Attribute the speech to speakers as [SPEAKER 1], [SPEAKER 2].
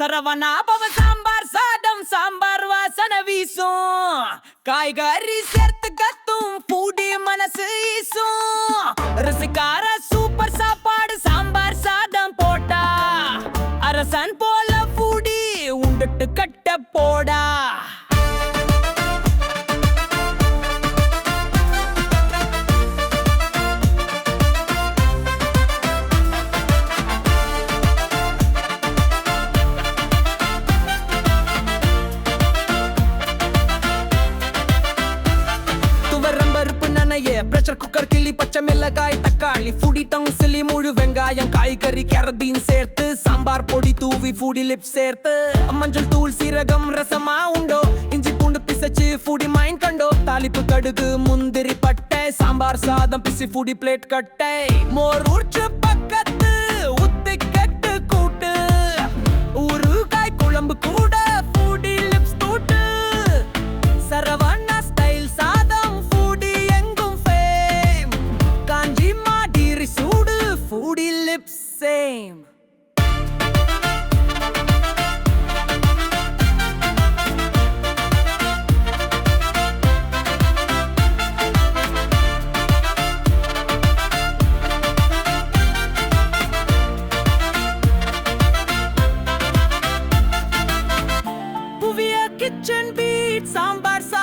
[SPEAKER 1] Saravana Bhavan Sambar Sadam Sambar வாசன வீசும் காய்கறி சேர்த்து கத்தும் பூடி மனசு ஈசும் ருசிக்கார சூப்பர் சாப்பாடு சாம்பார் சாதம் போட்டா அரசன் போல பூடி உண்டுட்டு கட்ட போடா பிரஷர் குக்கர் கிளி பச்சை மிளகாய் தக்காளி ஃபுடி டங் சிலி முழு வெங்காயம் காய்கறி கேரட் பீன்ஸ் சேர்த்து சாம்பார் பொடி தூவி ஃபுடி லிப்ஸ் சேர்த்து மஞ்சள் தூள் சீரகம் ரசமா உண்டோ இஞ்சி பூண்டு பிசைச்சு ஃபுடி மைண்ட் கண்டோ தாளிப்பு கடுகு முந்திரி பட்டை சாம்பார் சாதம் பிசி ஃபுடி பிளேட் கட்டை மோர் ஊற்று பக்கத்து உத்தி கட்டு கூட்டு ஊறுகாய் குழம்பு கூட ஃபுடி லிப்ஸ் தூட்டு சரவணா ஸ்டைல் சாதம் ஃபுடி எங்கும் ஃபேம் காஞ்சி மாடிரி சூடு foodie lips same Puviya kitchen beat Sambar Sadham